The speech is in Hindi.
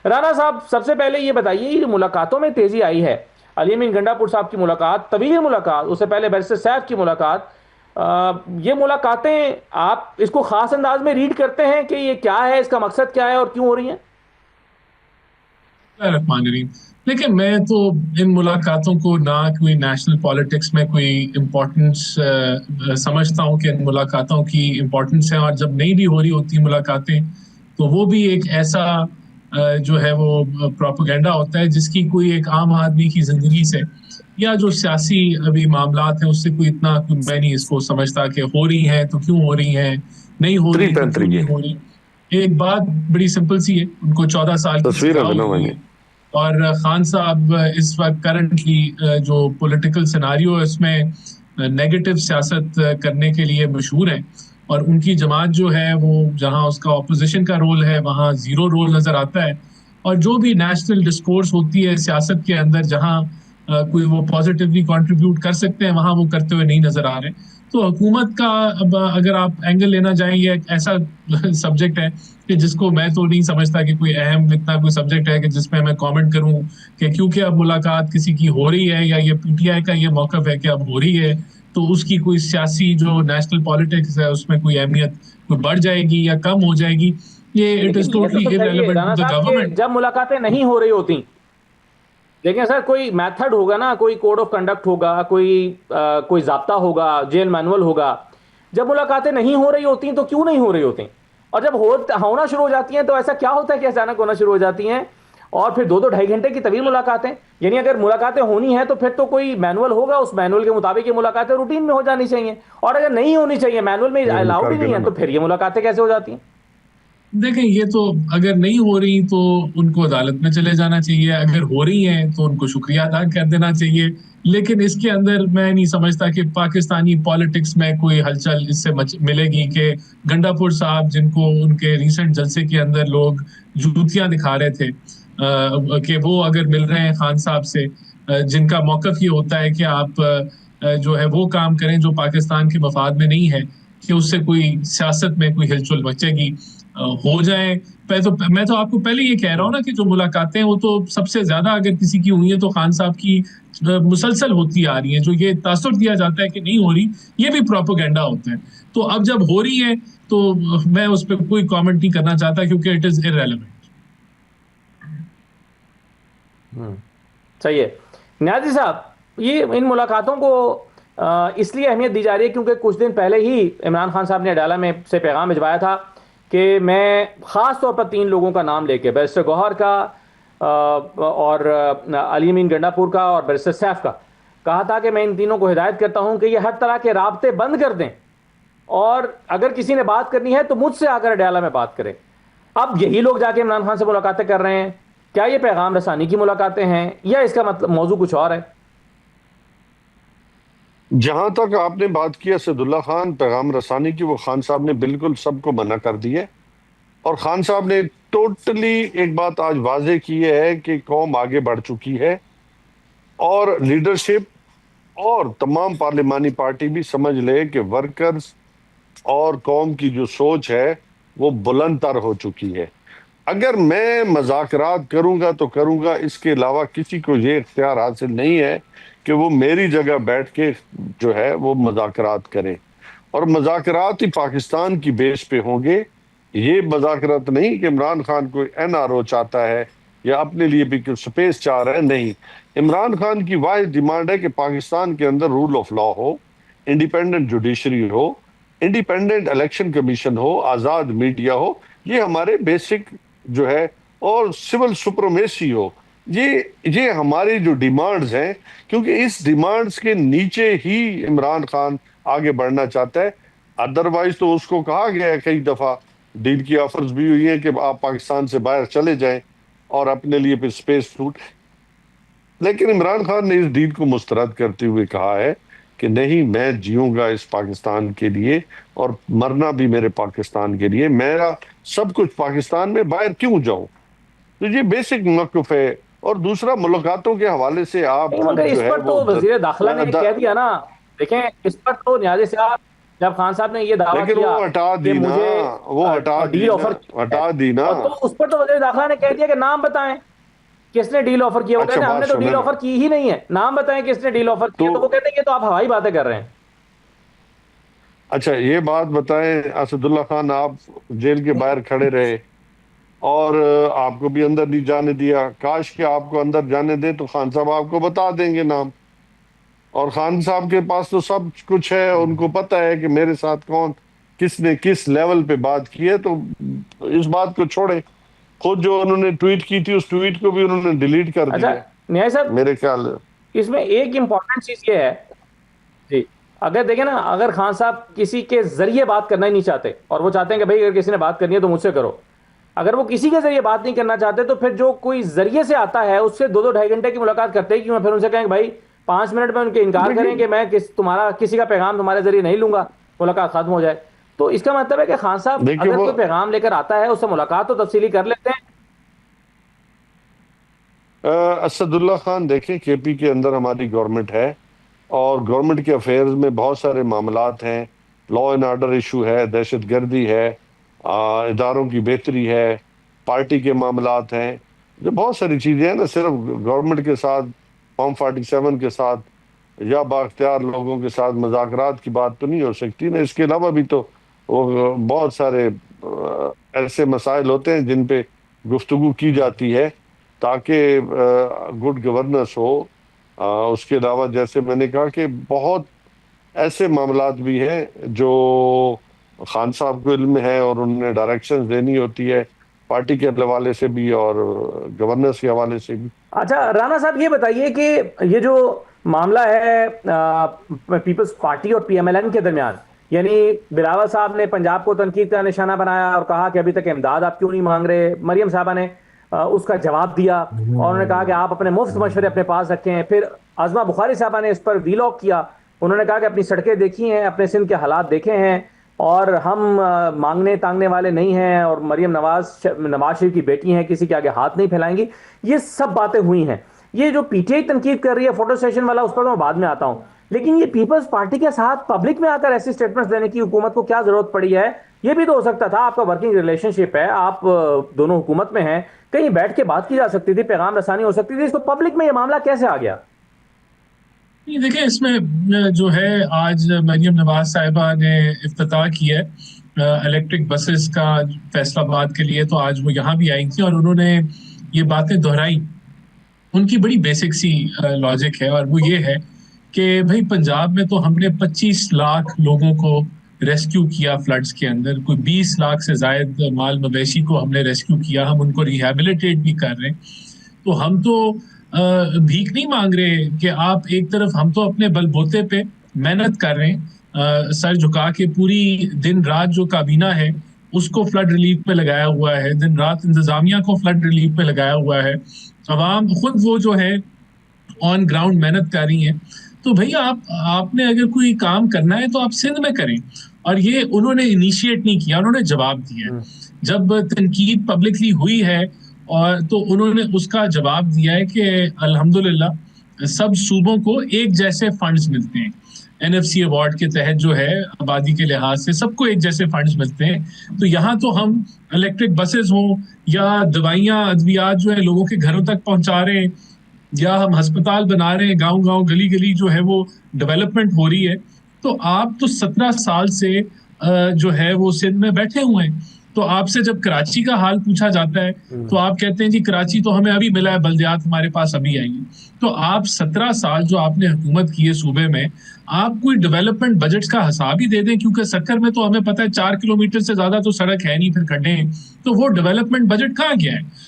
राणा साहब, सबसे पहले ये बताइए, ये मुलाकातों में तेजी आई है, अली अमीन गंडापुर साहब की मुलाकात, तवील मुलाकात, उससे पहले बैरिस्टर सैफ की मुलाकात, ये मुलाकातें आप इसको खास अंदाज में रीड करते हैं कि ये क्या है, इसका मकसद क्या है और क्यों हो रही है? रहमान रहीम। देखिए, मैं तो इन मुलाकातों को ना कोई नेशनल पॉलिटिक्स में कोई इम्पोर्टेंस समझता हूँ कि इन मुलाकातों की इम्पोर्टेंस है, और जब नहीं भी हो रही होती मुलाकातें तो वो भी एक ऐसा जो है वो प्रोपेगेंडा होता है जिसकी कोई एक आम आदमी की जिंदगी से या जो सियासी अभी मामलात हैं उससे कोई इतना मैं नहीं इसको समझता कि हो रही है तो क्यों हो रही है, नहीं हो रही तो क्यों नहीं त्रितंत्रिये हो रही। एक बात बड़ी सिंपल सी है, उनको 14 साल की तस्वीर सजा है हुई बना हुई मैंने। है। और खान साहब इस वक्त करंटली जो पॉलिटिकल सिनारियो है उसमें नेगेटिव सियासत करने के लिए मशहूर है। और उनकी जमात जो है वो जहां उसका ऑपोजिशन का रोल है वहां जीरो रोल नजर आता है। और जो भी नेशनल डिस्कोर्स होती है सियासत के अंदर जहां कोई वो पॉजिटिवली कंट्रीब्यूट कर सकते हैं वहां वो करते हुए नहीं नजर आ रहे। तो हुकूमत का अब अगर आप एंगल लेना जाएंगे, एक ऐसा सब्जेक्ट है कि जिसको मैं तो नहीं समझता कि कोई अहम इतना कोई सब्जेक्ट है कि जिसमें मैं कमेंट करूं कि क्योंकि अब मुलाकात किसी की हो रही है या ये पीटीआई का ये मौकफ है कि अब हो रही है तो उसकी कोई सियासी जो नेशनल पॉलिटिक्स है उसमें कोई अहमियत कोई बढ़ जाएगी या कम हो जाएगी। ये इट लेकिन इज ये तो टोटली समझाइए इररेलेवेंट राणा टू द साहब कि गवर्नमेंट। जब मुलाकातें नहीं हो रही होती, लेकिन सर कोई मेथड होगा ना, कोई कोड ऑफ कंडक्ट होगा, कोई जाब्ता होगा, जेल मैनुअल होगा। जब मुलाकातें नहीं हो रही होती तो क्यों नहीं हो रही होती? और जब होना शुरू हो जाती हैं तो ऐसा क्या होता है कि अचानक होना शुरू हो जाती हैं? और फिर दो दो ढाई घंटे की तवील मुलाकातें, यानी अगर मुलाकातें होनी है तो फिर तो कोई मैनुअल होगा, उस मैनुअल के मुताबिक ये मुलाकातें रूटीन में हो जानी चाहिए। और अगर नहीं होनी चाहिए, मैनुअल में ये अलाउड निकाल ही के नहीं है, ना। तो फिर ये मुलाकातें कैसे हो जाती हैं? देखें, ये तो अगर नहीं हो रही तो उनको अदालत में चले जाना चाहिए, अगर हो रही हैं तो उनको शुक्रिया अदा कर देना चाहिए। लेकिन इसके अंदर मैं नहीं समझता कि पाकिस्तानी पॉलिटिक्स में कोई हलचल इससे मिलेगी कि गंडापुर साहब जिनको उनके रिसेंट जलसे के अंदर लोग जूतियां दिखा रहे थे कि वो अगर मिल रहे हैं खान साहब से जिनका मौकफ ये होता है कि आप जो है वो काम करें जो पाकिस्तान के मफाद में नहीं है कि उससे कोई सियासत में कोई हिलचुल मचेगी, हो जाए। मैं तो आपको पहले ये कह रहा हूँ ना कि जो मुलाकातें हैं वो तो सबसे ज्यादा अगर किसी की हुई है तो खान साहब की मुसलसल होती आ रही है। जो ये तासुर दिया जाता है कि नहीं हो रही, ये भी प्रोपेगेंडा होता है। तो अब जब हो रही है तो मैं उस पर कोई कमेंट नहीं करना चाहता क्योंकि इट इज इररेलेवेंट। सही है। न्याजी साहब, ये इन मुलाकातों को इसलिए अहमियत दी जा रही है क्योंकि कुछ दिन पहले ही इमरान खान साहब ने अडाला में से पैगाम भिजवाया था कि मैं ख़ास तौर पर तीन लोगों का नाम लेके, बैरिस्टर गौहर का, और अली अमीन गंडापुर का और बैरिस्टर सैफ का, कहा था कि मैं इन तीनों को हिदायत करता हूं कि ये हर तरह के राब्ते बंद कर दें और अगर किसी ने बात करनी है तो मुझसे आकर अडाला में बात करें। अब यही लोग जाके इमरान खान से मुलाकातें कर रहे हैं। क्या ये पैगाम रसानी की मुलाकातें हैं या इसका मतलब मौजू कुछ और है? जहां तक आपने बात किया सैदुल्ला खान पैगाम रसानी की, वो खान साहब ने बिल्कुल सबको मना कर दिया। और खान साहब ने टोटली एक बात आज वाजे की है कि कौम आगे बढ़ चुकी है और लीडरशिप और तमाम पार्लिमानी पार्टी भी समझ ले कि वर्कर्स और कौम की जो सोच है वो बुलंद तर हो चुकी है। अगर मैं मज़ाकरात करूंगा तो करूंगा, इसके अलावा किसी को ये इख्तियार हासिल नहीं है कि वो मेरी जगह बैठ के जो है वो मज़ाकरात करें। और मज़ाकरात ही पाकिस्तान की बेस पे होंगे। ये मज़ाकरात नहीं कि इमरान खान कोई एनआरओ चाहता है या अपने लिए भी कुछ स्पेस चाह रहा है, नहीं। इमरान खान की वाहिद डिमांड है कि पाकिस्तान के अंदर रूल ऑफ लॉ हो, इंडिपेंडेंट जुडिशरी हो, इंडिपेंडेंट इलेक्शन कमीशन हो, आज़ाद मीडिया हो, ये हमारे बेसिक जो है, और सिविल सुप्रीमेसी हो। ये हमारी जो डिमांड्स हैं, क्योंकि इस डिमांड्स के नीचे ही इमरान खान आगे बढ़ना चाहता है। अदरवाइज तो उसको कहा गया है कई दफा, डील की ऑफर्स भी हुई है कि आप पाकिस्तान से बाहर चले जाएं और अपने लिए फिर स्पेस फ्रूट। लेकिन इमरान खान ने इस डील को मुस्तरद करते हुए कहा है कि नहीं, मैं जीऊंगा इस पाकिस्तान के लिए और मरना भी मेरे पाकिस्तान के लिए, मेरा सब कुछ पाकिस्तान में, बाहर क्यों जाऊं। तो ये बेसिक मौक़िफ़ है। और दूसरा, मुलाकातों के हवाले से आप नहीं, मगर जो इस है पर वो तो वजीर दाखिला ने कह दिया ना। देखें, इस पर तो न्याज़ी साहब, जब खान साहब ने ये दावा लेकिन किया वो हटा कि दी ना, मुझे वो हटा दी डील ना, ऑफर हटा दी ना। और तो उस पर तो वजीर दाखिला ने कह दिया कि नाम बताएं किसने डील ऑफर किया। वो अच्छा, कहते हैं बात हमने तो सुने डील ना। ऑफर की ही नहीं है, नाम बताएं किसने डील ऑफर तो किया। तो वो कहते हैं ये तो आप हवाई बातें कर रहे हैं। अच्छा, ये बात बताएं असदुल्ला खान, आप जेल के बाहर खड़े रहे और आपको भी अंदर नहीं जाने दिया। काश कि आपको अंदर जाने दे तो खान साहब आपको बता देंगे नाम। और खान साहब के पास तो सब कुछ है, उनको पता है कि मेरे साथ कौन, किसने किस लेवल पे बात की है। तो इस बात को छोड़े, खुद जो उन्होंने ट्वीट की थी उस ट्वीट को भी उन्होंने डिलीट कर अच्छा दिया है, न्याय साहब, मेरे ख्याल। इसमें एक इंपॉर्टेंट चीज ये है जी, अगर देखें ना, अगर खान साहब किसी के जरिए बात करना ही नहीं चाहते और वो चाहते हैं कि भाई अगर किसी ने बात करनी है तो मुझसे करो, अगर वो किसी के जरिए बात नहीं करना चाहते तो फिर जो कोई जरिए से आता है उससे 2-2 ढाई घंटे की मुलाकात करते ही क्यों, फिर उनसे कहें कि भाई 5 मिनट में उनके इनकार करें कि लेकिन मैं तुम्हारा किसी का पैगाम तुम्हारे जरिए नहीं लूंगा, मुलाकात खत्म हो जाए। तो इसका मतलब है कि खान साहब देखिए अगर वो कोई पैगाम लेकर आता है उससे मुलाकात तो तफसीली कर लेते हैं। असदुल्ला खान, देखें केपी के अंदर हमारी गवर्नमेंट है और गवर्नमेंट के अफेयर्स में बहुत सारे मामलात हैं। लॉ एंड ऑर्डर इशू है, दहशत गर्दी है, इदारों की बेहतरी है, पार्टी के मामलात हैं, जो बहुत सारी चीज़ें हैं ना। सिर्फ गवर्नमेंट के साथ, फॉर्म 47 के साथ या बाख्तियार लोगों के साथ मुज़ाकरात की बात तो नहीं हो सकती ना। इसके अलावा भी तो वो बहुत सारे ऐसे मसाइल होते हैं जिन पे गुफ्तगू की जाती है ताकि गुड गवर्नेंस हो। उसके अलावा जैसे मैंने कहा कि बहुत ऐसे मामलात भी हैं जो खान साहब को इल्म है और उन्हें डायरेक्शंस देनी होती है, पार्टी के हवाले से भी और गवर्नेंस के हवाले से भी। अच्छा राणा साहब, ये बताइए कि ये जो मामला है पीपल्स पार्टी और पीएमएलएन के दरमियान, यानी बिलावल साहब ने पंजाब को तनकीद का निशाना बनाया और कहा कि अभी तक इमदाद आप क्यों नहीं मांग रहे। मरियम साहबा ने उसका जवाब दिया और उन्होंने कहा कि आप अपने मुफ्त मशवरे अपने पास रखें। फिर आजमा बुखारी साहबा ने इस पर वीलॉग किया, उन्होंने कहा कि अपनी सड़कें देखी हैं, अपने सिंध के हालात देखे हैं और हम मांगने तांगने वाले नहीं हैं और मरियम नवाज शरीफ की बेटी हैं, किसी के आगे हाथ नहीं फैलाएंगी। ये सब बातें हुई हैं। ये जो पीटीआई तनकीद कर रही है फोटो सेशन वाला, उस पर मैं बाद में आता हूं, लेकिन ये पीपल्स पार्टी के साथ पब्लिक में आकर ऐसी स्टेटमेंट्स देने की हुकूमत को क्या जरूरत पड़ी है। ये भी तो हो सकता था, आपका वर्किंग रिलेशनशिप है, आप दोनों हुकूमत में हैं, कहीं बैठ के बात की जा सकती थी, पैगाम रसानी हो सकती थी। इसको पब्लिक में ये मामला कैसे आ गया? ये देखिए, इसमें जो है, आज मरियम नवाज साहिबा ने इफ्तिताह किया है इलेक्ट्रिक बसेस का फैसलाबाद के लिए, तो आज वो यहाँ भी आई थी और उन्होंने ये बातें दोहराई। उनकी बड़ी बेसिक सी लॉजिक है और वो ये है कि भाई पंजाब में तो हमने 25 लाख लोगों को रेस्क्यू किया फ्लड्स के अंदर, कोई 20 लाख से जायद माल मवेशी को हमने रेस्क्यू किया, हम उनको रिहैबिलिटेट भी कर रहे हैं। तो हम तो भीख नहीं मांग रहे कि आप एक तरफ, हम तो अपने बलबूते पे मेहनत कर रहे हैं, सर झुका के पूरी दिन रात जो काबीना है उसको फ्लड रिलीफ पे लगाया हुआ है, दिन रात इंतजामिया को फ्लड रिलीफ पे लगाया हुआ है, अवाम खुद वो जो है ऑन ग्राउंड मेहनत कर रही हैं। तो भैया आपने अगर कोई काम करना है तो आप सिंध में करें। और ये उन्होंने इनिशिएट नहीं किया, उन्होंने जवाब दिया। जब तनकीद पब्लिकली हुई है और तो उन्होंने उसका जवाब दिया है कि अल्हम्दुलिल्लाह सब सूबों को एक जैसे फंड्स मिलते हैं। एनएफसी अवार्ड के तहत जो है आबादी के लिहाज से सबको एक जैसे फंड्स मिलते हैं। तो यहाँ तो हम इलेक्ट्रिक बसेस हो या दवाइयाँ अद्वियात जो है लोगों के घरों तक पहुंचा रहे हैं, या हम अस्पताल बना रहे हैं, गांव गांव गली गली जो है वो डेवलपमेंट हो रही है। तो आप तो 17 साल से जो है वो सिंध में बैठे हुए हैं। तो आपसे जब कराची का हाल पूछा जाता है तो आप कहते हैं जी कराची तो हमें अभी मिला है, बल्दियात हमारे पास अभी आई है। तो आप 17 साल जो आपने हुकूमत की है सूबे में, आप कोई डेवलपमेंट बजट का हिसाब ही दे दें, क्योंकि सक्कर में तो हमें पता है 4 किलोमीटर से ज्यादा तो सड़क है नहीं, फिर खड्डे हैं। तो वो डेवलपमेंट बजट कहाँ गया है?